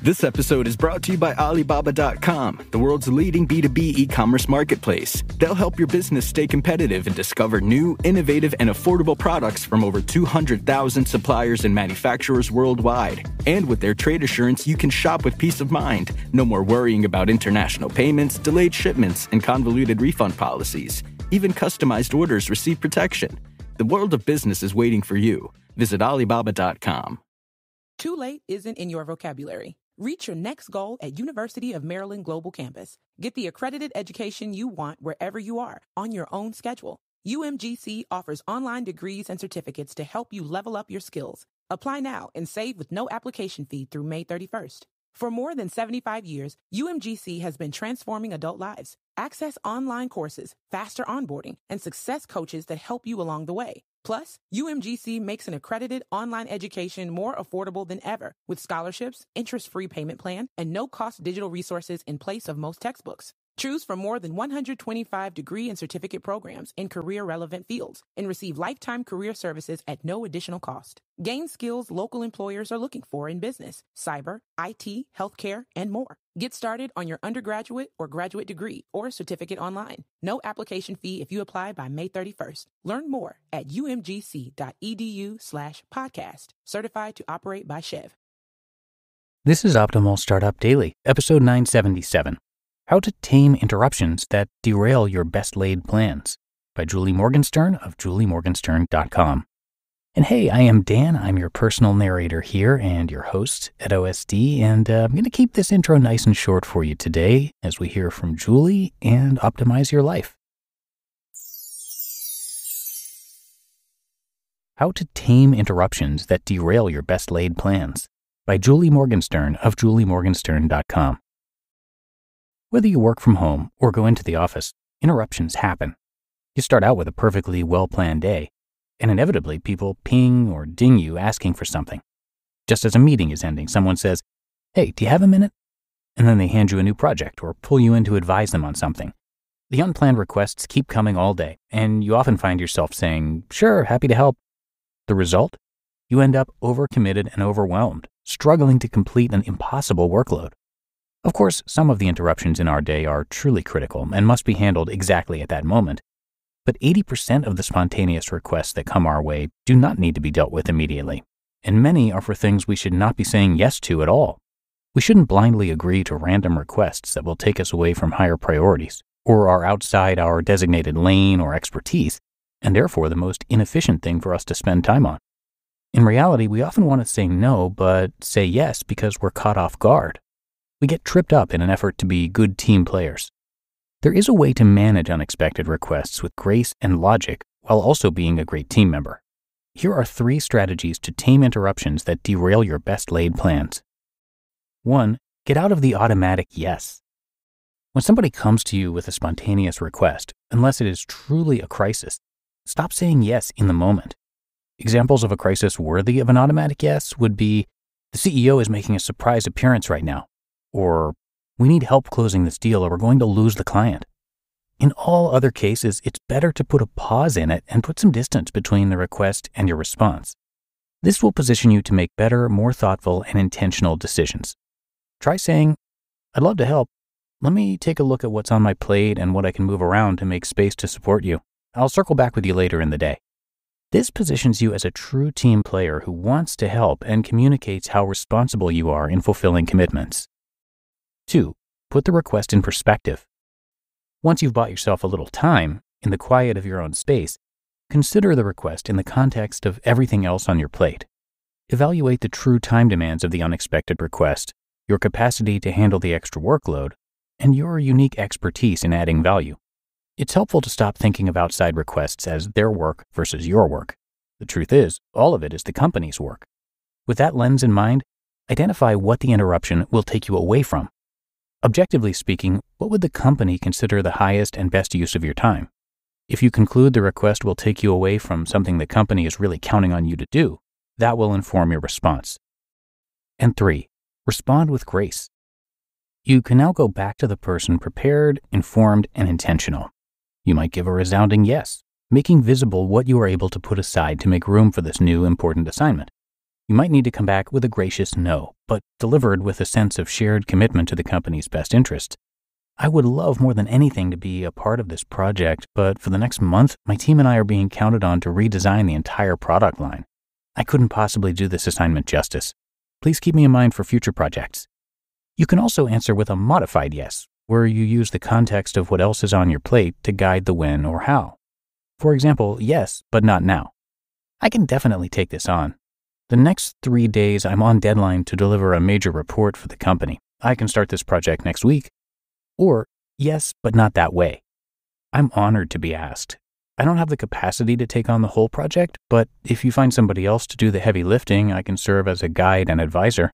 This episode is brought to you by Alibaba.com, the world's leading B2B e-commerce marketplace. They'll help your business stay competitive and discover new, innovative, and affordable products from over 200,000 suppliers and manufacturers worldwide. And with their trade assurance, you can shop with peace of mind. No more worrying about international payments, delayed shipments, and convoluted refund policies. Even customized orders receive protection. The world of business is waiting for you. Visit Alibaba.com. Too late isn't in your vocabulary. Reach your next goal at University of Maryland Global Campus. Get the accredited education you want wherever you are, on your own schedule. UMGC offers online degrees and certificates to help you level up your skills. Apply now and save with no application fee through May 31st. For more than 75 years, UMGC has been transforming adult lives. Access online courses, faster onboarding, and success coaches that help you along the way. Plus, UMGC makes an accredited online education more affordable than ever with scholarships, interest-free payment plan, and no-cost digital resources in place of most textbooks. Choose from more than 125 degree and certificate programs in career-relevant fields and receive lifetime career services at no additional cost. Gain skills local employers are looking for in business, cyber, IT, healthcare, and more. Get started on your undergraduate or graduate degree or certificate online. No application fee if you apply by May 31st. Learn more at umgc.edu/podcast. Certified to operate by Chev. This is Optimal Startup Daily, episode 977. How to Tame Interruptions That Derail Your Best Laid Plans by Julie Morgenstern of juliemorgenstern.com. And hey, I am Dan. I'm your personal narrator here and your host at OSD, and I'm going to keep this intro nice and short for you today as we hear from Julie and optimize your life. How to Tame Interruptions That Derail Your Best Laid Plans by Julie Morgenstern of juliemorgenstern.com. Whether you work from home or go into the office, interruptions happen. You start out with a perfectly well-planned day, and inevitably people ping or ding you asking for something. Just as a meeting is ending, someone says, "Hey, do you have a minute?" And then they hand you a new project or pull you in to advise them on something. The unplanned requests keep coming all day, and you often find yourself saying, "Sure, happy to help." The result? You end up overcommitted and overwhelmed, struggling to complete an impossible workload. Of course, some of the interruptions in our day are truly critical and must be handled exactly at that moment. But 80% of the spontaneous requests that come our way do not need to be dealt with immediately, and many are for things we should not be saying yes to at all. We shouldn't blindly agree to random requests that will take us away from higher priorities, or are outside our designated lane or expertise, and therefore the most inefficient thing for us to spend time on. In reality, we often want to say no, but say yes because we're caught off guard. We get tripped up in an effort to be good team players. There is a way to manage unexpected requests with grace and logic while also being a great team member. Here are 3 strategies to tame interruptions that derail your best laid plans. 1. Get out of the automatic yes. When somebody comes to you with a spontaneous request, unless it is truly a crisis, stop saying yes in the moment. Examples of a crisis worthy of an automatic yes would be, "The CEO is making a surprise appearance right now," or "We need help closing this deal or we're going to lose the client." In all other cases, it's better to put a pause in it and put some distance between the request and your response. This will position you to make better, more thoughtful, and intentional decisions. Try saying, "I'd love to help. Let me take a look at what's on my plate and what I can move around to make space to support you. I'll circle back with you later in the day." This positions you as a true team player who wants to help and communicates how responsible you are in fulfilling commitments. 2. Put the request in perspective. Once you've bought yourself a little time, in the quiet of your own space, consider the request in the context of everything else on your plate. Evaluate the true time demands of the unexpected request, your capacity to handle the extra workload, and your unique expertise in adding value. It's helpful to stop thinking of outside requests as their work versus your work. The truth is, all of it is the company's work. With that lens in mind, identify what the interruption will take you away from. Objectively speaking, what would the company consider the highest and best use of your time? If you conclude the request will take you away from something the company is really counting on you to do, that will inform your response. And 3, respond with grace. You can now go back to the person prepared, informed, and intentional. You might give a resounding yes, making visible what you are able to put aside to make room for this new important assignment. You might need to come back with a gracious no, but delivered with a sense of shared commitment to the company's best interests. I would love more than anything to be a part of this project, but for the next month, my team and I are being counted on to redesign the entire product line. I couldn't possibly do this assignment justice. Please keep me in mind for future projects. You can also answer with a modified yes, where you use the context of what else is on your plate to guide the when or how. For example, yes, but not now. I can definitely take this on. The next 3 days, I'm on deadline to deliver a major report for the company. I can start this project next week. Or, yes, but not that way. I'm honored to be asked. I don't have the capacity to take on the whole project, but if you find somebody else to do the heavy lifting, I can serve as a guide and advisor.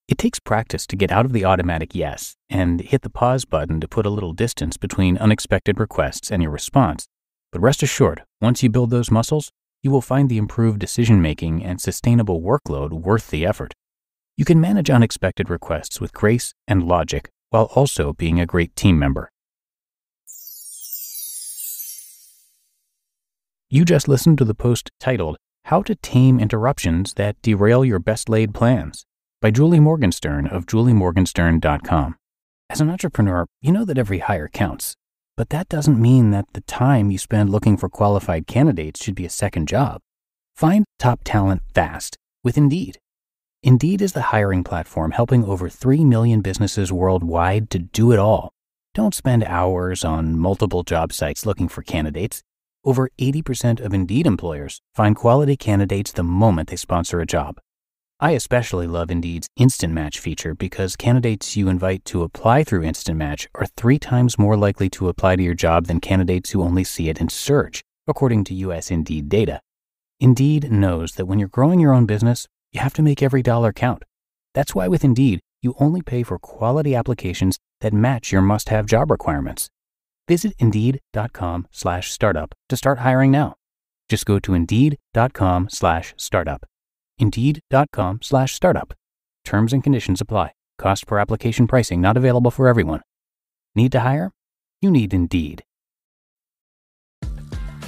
It takes practice to get out of the automatic yes and hit the pause button to put a little distance between unexpected requests and your response. But rest assured, once you build those muscles, you will find the improved decision-making and sustainable workload worth the effort. You can manage unexpected requests with grace and logic, while also being a great team member. You just listened to the post titled, How to Tame Interruptions That Derail Your Best Laid Plans by Julie Morgenstern of juliemorgenstern.com. As an entrepreneur, you know that every hire counts, but that doesn't mean that the time you spend looking for qualified candidates should be a second job. Find top talent fast with Indeed. Indeed is the hiring platform helping over 3 million businesses worldwide to do it all. Don't spend hours on multiple job sites looking for candidates. Over 80% of Indeed employers find quality candidates the moment they sponsor a job. I especially love Indeed's Instant Match feature because candidates you invite to apply through Instant Match are 3 times more likely to apply to your job than candidates who only see it in search, according to US Indeed data. Indeed knows that when you're growing your own business, you have to make every dollar count. That's why with Indeed, you only pay for quality applications that match your must-have job requirements. Visit Indeed.com/startup to start hiring now. Just go to Indeed.com/startup. Indeed.com/startup. Terms and conditions apply. Cost per application pricing not available for everyone. Need to hire? You need Indeed.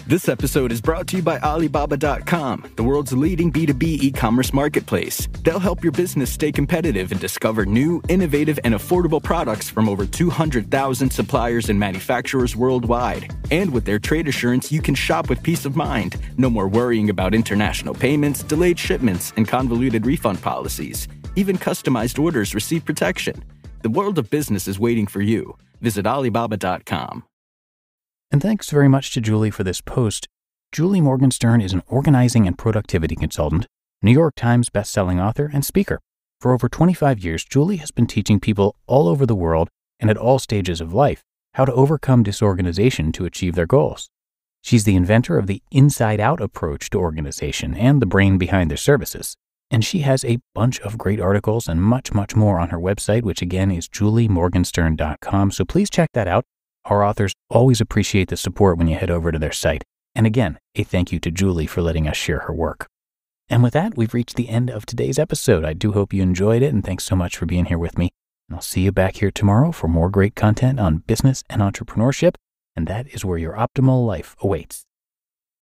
This episode is brought to you by Alibaba.com, the world's leading B2B e-commerce marketplace. They'll help your business stay competitive and discover new, innovative, and affordable products from over 200,000 suppliers and manufacturers worldwide. And with their trade assurance, you can shop with peace of mind. No more worrying about international payments, delayed shipments, and convoluted refund policies. Even customized orders receive protection. The world of business is waiting for you. Visit Alibaba.com. And thanks very much to Julie for this post. Julie Morgenstern is an organizing and productivity consultant, New York Times bestselling author, and speaker. For over 25 years, Julie has been teaching people all over the world and at all stages of life how to overcome disorganization to achieve their goals. She's the inventor of the inside-out approach to organization and the brain behind their services. And she has a bunch of great articles and much, much more on her website, which again is juliemorgenstern.com. So please check that out. Our authors always appreciate the support when you head over to their site. And again, a thank you to Julie for letting us share her work. And with that, we've reached the end of today's episode. I do hope you enjoyed it, and thanks so much for being here with me. And I'll see you back here tomorrow for more great content on business and entrepreneurship, and that is where your optimal life awaits.